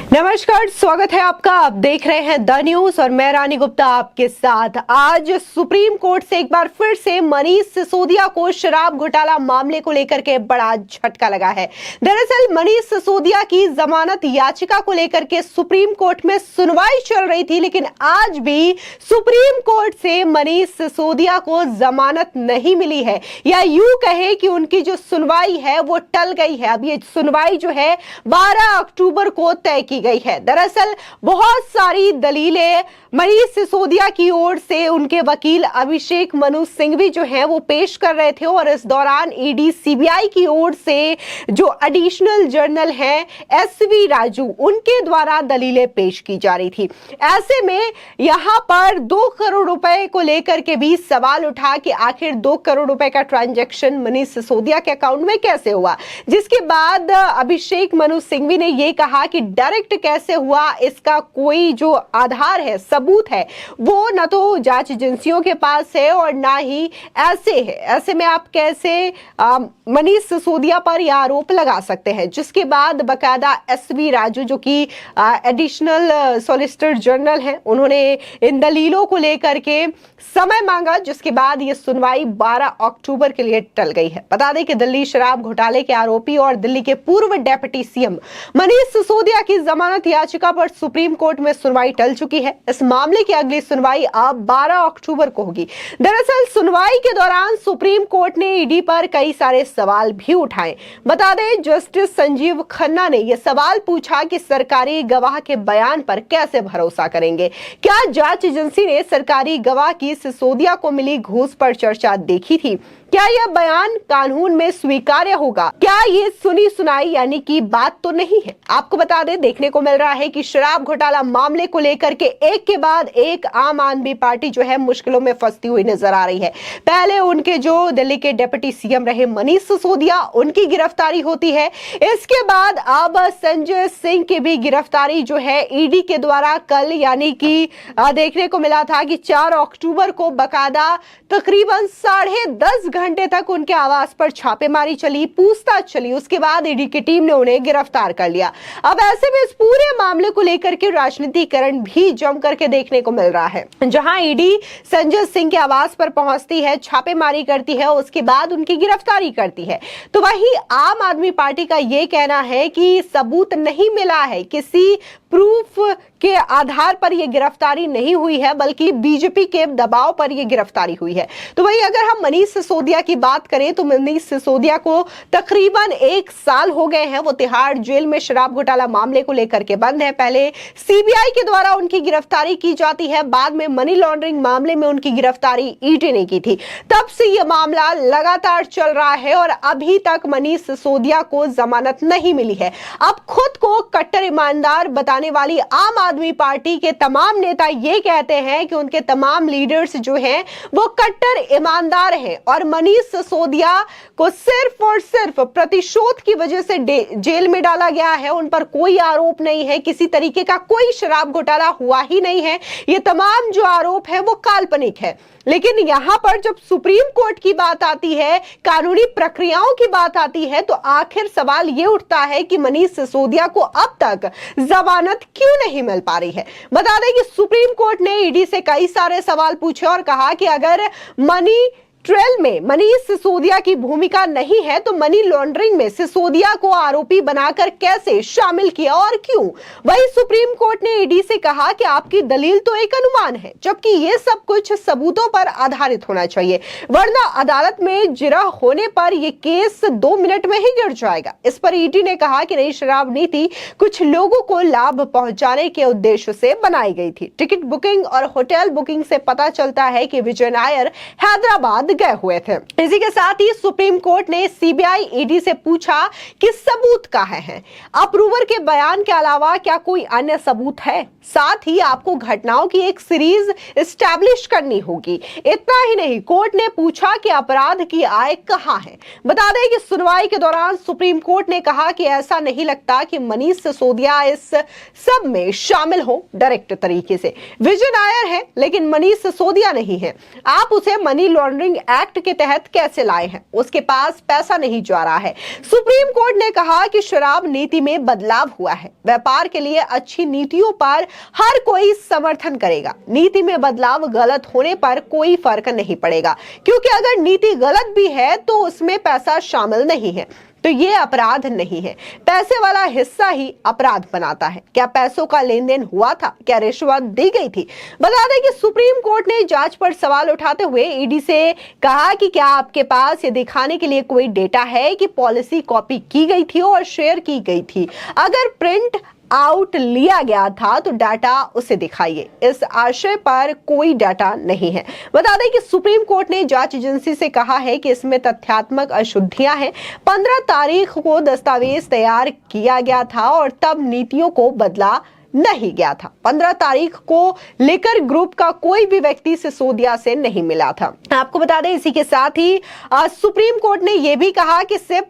नमस्कार, स्वागत है आपका। आप देख रहे हैं द न्यूज और मैं रानी गुप्ता आपके साथ। आज सुप्रीम कोर्ट से एक बार फिर से मनीष सिसोदिया को शराब घोटाला मामले को लेकर के बड़ा झटका लगा है। दरअसल मनीष सिसोदिया की जमानत याचिका को लेकर के सुप्रीम कोर्ट में सुनवाई चल रही थी, लेकिन आज भी सुप्रीम कोर्ट से मनीष सिसोदिया को जमानत नहीं मिली है, या यूं कहे कि उनकी जो सुनवाई है वो टल गई है। अब ये सुनवाई जो है 12 अक्टूबर को तय की गई है। दरअसल बहुत सारी दलीलें मनीष सिसोदिया की ओर से उनके वकील अभिषेक मनु सिंघवी जो हैं वो पेश कर रहे थे, और इस दौरान ईडी सीबीआई की ओर से जो एडिशनल जर्नल हैं एसवी राजू, उनके द्वारा दलीलें पेश की जा रही थी। ऐसे में यहां पर 2 करोड़ रुपए को लेकर के भी सवाल उठा कि आखिर 2 करोड़ रुपए का ट्रांजैक्शन मनीष सिसोदिया के अकाउंट में कैसे हुआ, जिसके बाद अभिषेक मनु सिंघवी ने यह कहा कि डायरेक्ट कैसे हुआ, इसका कोई जो आधार है, सबूत है, वो न तो जांच एजेंसियों के पास है और ना ही ऐसे है। ऐसे में आप कैसे मनीष सिसोदिया पर यह आरोप लगा सकते हैं। जिसके बाद बकायदा एसवी राजू जो कि एडिशनल सॉलिसिटर जनरल हैं, उन्होंने इन दलीलों को लेकर के समय मांगा, जिसके बाद ये सुनवाई 12 अक्टूबर के लिए टल गई है। बता दें कि दिल्ली शराब घोटाले के आरोपी और दिल्ली के पूर्व डेप्यूटी सीएम मनीष सिसोदिया की जमानत याचिका पर सुप्रीम कोर्ट में सुनवाई टल चुकी है। इस मामले की अगली सुनवाई अब 12 अक्टूबर को होगी। दरअसल सुनवाई के दौरान सुप्रीम कोर्ट ने ईडी पर कई सारे सवाल भी उठाए। बता दें, जस्टिस संजीव खन्ना ने यह सवाल पूछा कि सरकारी गवाह के बयान पर कैसे भरोसा करेंगे। क्या जांच एजेंसी ने सरकारी गवाह की सिसोदिया को मिली घूस पर चर्चा देखी थी? क्या यह बयान कानून में स्वीकार्य होगा? क्या ये सुनी सुनाई यानी कि बात तो नहीं है? आपको बता दें, देखने को मिल रहा है कि शराब घोटाला मामले को लेकर के एक के बाद एक आम आदमी पार्टी जो है मुश्किलों में फंसती हुई नजर आ रही है। पहले उनके जो दिल्ली के डिप्टी सीएम रहे मनीष सिसोदिया, उनकी गिरफ्तारी होती है। इसके बाद अब संजय सिंह की भी गिरफ्तारी जो है ईडी के द्वारा कल यानी कि देखने को मिला था कि 4 अक्टूबर को बकायदा तकरीबन 10.5 घंटे तक उनके आवास पर छापेमारी चली, पूछताछ चली। उसके बाद ईडी की टीम ने उन्हें गिरफ्तार कर लिया। अब ऐसे में इस पूरे मामले को लेकर के राजनीतिकरण भी जम करके देखने को मिल रहा है। जहां ईडी संजय सिंह के आवास पर पहुंचती है, छापेमारी करती है, उसके बाद उनकी गिरफ्तारी करती है, तो वहीं आम आदमी पार्टी का यह कहना है कि सबूत नहीं मिला है, किसी प्रूफ के आधार पर यह गिरफ्तारी नहीं हुई है, बल्कि बीजेपी के दबाव पर यह गिरफ्तारी हुई है। तो वहीं अगर हम मनीष सिसोदिया की बात करें तो मनीष सिसोदिया को तकरीबन 1 साल हो गए हैं। वो तिहाड़ जेल में शराब घोटाला मामले को लेकर के बंद है। पहले सीबीआई के द्वारा उनकी गिरफ्तारी की जाती है, बाद में मनी लॉन्ड्रिंग मामले में उनकी गिरफ्तारी ईडी ने की थी। तब से यह मामला लगातार चल रहा है और अभी तक मनीष सिसोदिया को जमानत नहीं मिली है। अब खुद को कट्टर ईमानदार बताने वाली आम आदमी पार्टी के तमाम नेता ये कहते हैं कि उनके तमाम लीडर्स जो हैं वो कट्टर ईमानदार हैं, और मनीष सिसोदिया को सिर्फ और सिर्फ प्रतिशोध की वजह से जेल में डाला गया है। उन पर कोई आरोप नहीं है, किसी तरीके का कोई शराब घोटाला हुआ ही नहीं है। ये तमाम जो आरोप है वो काल्पनिक है। लेकिन यहां पर जब सुप्रीम कोर्ट की बात आती है, कानूनी प्रक्रियाओं की बात आती है, तो आखिर सवाल यह उठता है कि मनीष सिसोदिया को अब तक जमानत क्यों नहीं मिल पा रही है। बता दें कि सुप्रीम कोर्ट ने ईडी से कई सारे सवाल पूछे और कहा कि अगर मनी ट्रेल में मनीष सिसोदिया की भूमिका नहीं है तो मनी लॉन्ड्रिंग में सिसोदिया को आरोपी बनाकर कैसे शामिल किया और क्यों। वही सुप्रीम कोर्ट ने ईडी से कहा कि आपकी दलील तो एक अनुमान है, जबकि ये सब कुछ सबूतों पर आधारित होना चाहिए, वरना अदालत में जिरह होने पर यह केस 2 मिनट में ही गिर जाएगा। इस पर ईडी ने कहा कि नई शराब नीति कुछ लोगों को लाभ पहुंचाने के उद्देश्य से बनाई गई थी। टिकट बुकिंग और होटल बुकिंग से पता चलता है कि विजय नायर हैदराबाद गए हुए थे। इसी के साथ ही सुप्रीम कोर्ट ने सीबीआई ईडी से पूछा कि सबूत कहाँ हैं। अप्रूवर के बयान के अलावा क्या कोई अन्य सबूत है? साथ ही आपको घटनाओं की एक सीरीज एस्टैब्लिश करनी होगी। इतना ही नहीं, कोर्ट ने पूछा कि अपराध की आय कहाँ है। बता दें कि सुनवाई के दौरान सुप्रीम कोर्ट ने कहा कि ऐसा नहीं लगता कि मनीष सिसोदिया इस सब में शामिल हो डायरेक्ट तरीके से। विजय नायर है लेकिन मनीष सिसोदिया नहीं है। आप उसे मनी लॉन्ड्रिंग एक्ट के तहत कैसे लाए हैं, उसके पास पैसा नहीं जा रहा है। सुप्रीम कोर्ट ने कहा कि शराब नीति में बदलाव हुआ है। व्यापार के लिए अच्छी नीतियों पर हर कोई समर्थन करेगा। नीति में बदलाव गलत होने पर कोई फर्क नहीं पड़ेगा, क्योंकि अगर नीति गलत भी है तो उसमें पैसा शामिल नहीं है तो ये अपराध नहीं है। पैसे वाला हिस्सा ही अपराध बनाता है। क्या पैसों का लेन देन हुआ था? क्या रिश्वत दी गई थी? बता दें कि सुप्रीम कोर्ट ने जांच पर सवाल उठाते हुए ईडी से कहा कि क्या आपके पास ये दिखाने के लिए कोई डेटा है कि पॉलिसी कॉपी की गई थी और शेयर की गई थी? अगर प्रिंट आउट लिया गया था तो डाटा उसे दिखाइए। इस आशय पर कोई डाटा नहीं है। बता दें कि सुप्रीम कोर्ट ने जांच एजेंसी से कहा है कि इसमें तथ्यात्मक अशुद्धियां हैं। 15 तारीख को दस्तावेज तैयार किया गया था और तब नीतियों को बदला नहीं गया था। 15 तारीख को लिकर ग्रुप का कोई भी व्यक्ति सिसोदिया से नहीं मिला था। आपको बता दें इसी के साथ ही सुप्रीम कोर्ट ने यह भी कहा कि सिर्फ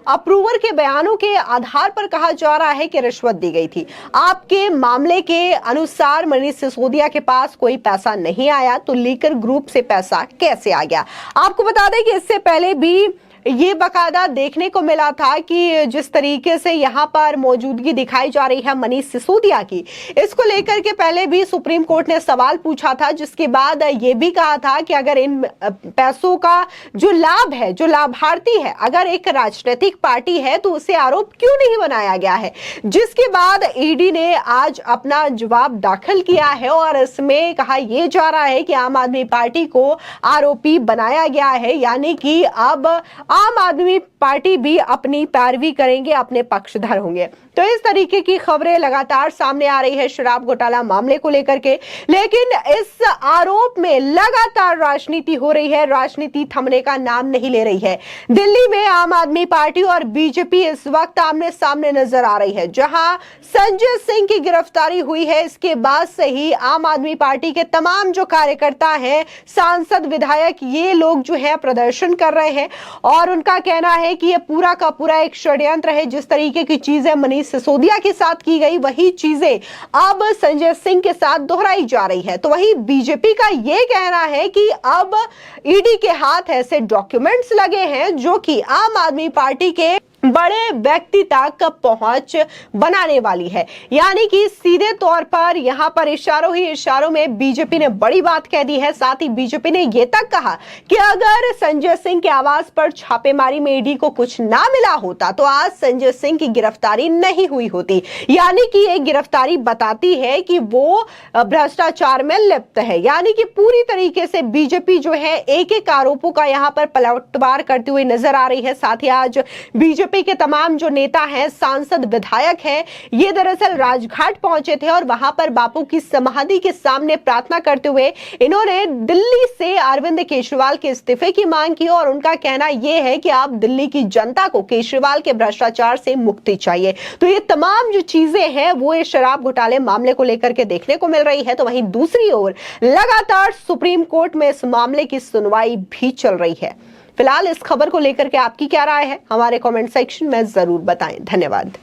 अप्रूवर के बयानों के आधार पर कहा जा रहा है कि रिश्वत दी गई थी। आपके मामले के अनुसार मनीष सिसोदिया के पास कोई पैसा नहीं आया तो लीकर ग्रुप से पैसा कैसे आ गया? आपको बता दें कि इससे पहले भी ये बकायदा देखने को मिला था कि जिस तरीके से यहाँ पर मौजूदगी दिखाई जा रही है मनीष सिसोदिया की, इसको लेकर के पहले भी सुप्रीम कोर्ट ने सवाल पूछा था, जिसके बाद ये भी कहा था कि अगर इन पैसों का जो लाभ है, जो लाभार्थी है, अगर एक राजनीतिक पार्टी है तो उसे आरोप क्यों नहीं बनाया गया है? जिसके बाद ईडी ने आज अपना जवाब दाखिल किया है और इसमें कहा यह जा रहा है कि आम आदमी पार्टी को आरोपी बनाया गया है, यानी कि अब आम आदमी पार्टी भी अपनी पैरवी करेंगे, अपने पक्षधर होंगे। तो इस तरीके की खबरें लगातार सामने आ रही है शराब घोटाला मामले को लेकर के, लेकिन इस आरोप में लगातार राजनीति हो रही है। राजनीति थमने का नाम नहीं ले रही है। दिल्ली में आम आदमी पार्टी और बीजेपी इस वक्त आमने सामने नजर आ रही है। जहां संजय सिंह की गिरफ्तारी हुई है, इसके बाद से ही आम आदमी पार्टी के तमाम जो कार्यकर्ता हैं, सांसद, विधायक, ये लोग जो है प्रदर्शन कर रहे हैं और उनका कहना है कि ये पूरा का पूरा एक षड्यंत्र है। जिस तरीके की चीजें मनीष सिसोदिया के साथ की गई, वही चीजें अब संजय सिंह के साथ दोहराई जा रही है। तो वही बीजेपी का यह कहना है कि अब ईडी के हाथ ऐसे डॉक्यूमेंट्स लगे हैं जो कि आम आदमी पार्टी के बड़े व्यक्ति तक पहुंच बनाने वाली है। यानी कि सीधे तौर पर यहां पर इशारों ही इशारों में बीजेपी ने बड़ी बात कह दी है। साथ ही बीजेपी ने यह तक कहा कि अगर संजय सिंह के आवास पर छापेमारी में ईडी को कुछ ना मिला होता तो आज संजय सिंह की गिरफ्तारी नहीं हुई होती। यानी कि ये गिरफ्तारी बताती है कि वो भ्रष्टाचार में लिप्त है। यानी कि पूरी तरीके से बीजेपी जो है एक एक आरोपों का यहां पर पलटवार करती हुई नजर आ रही है। साथ ही आज बीजेपी के तमाम जो नेता हैं, सांसद, विधायक हैं, ये दरअसल राजघाट पहुंचे थे और वहां पर बापू की समाधि के सामने प्रार्थना करते हुए इन्होंने दिल्ली से अरविंद केजरीवाल के इस्तीफे की मांग की और उनका कहना यह है कि आप दिल्ली की जनता को केजरीवाल के भ्रष्टाचार से मुक्ति चाहिए। तो ये तमाम जो चीजें हैं वो ये शराब घोटाले मामले को लेकर के देखने को मिल रही है। तो वहीं दूसरी ओर लगातार सुप्रीम कोर्ट में इस मामले की सुनवाई भी चल रही है। फिलहाल इस खबर को लेकर के आपकी क्या राय है, हमारे कमेंट सेक्शन में जरूर बताएं। धन्यवाद।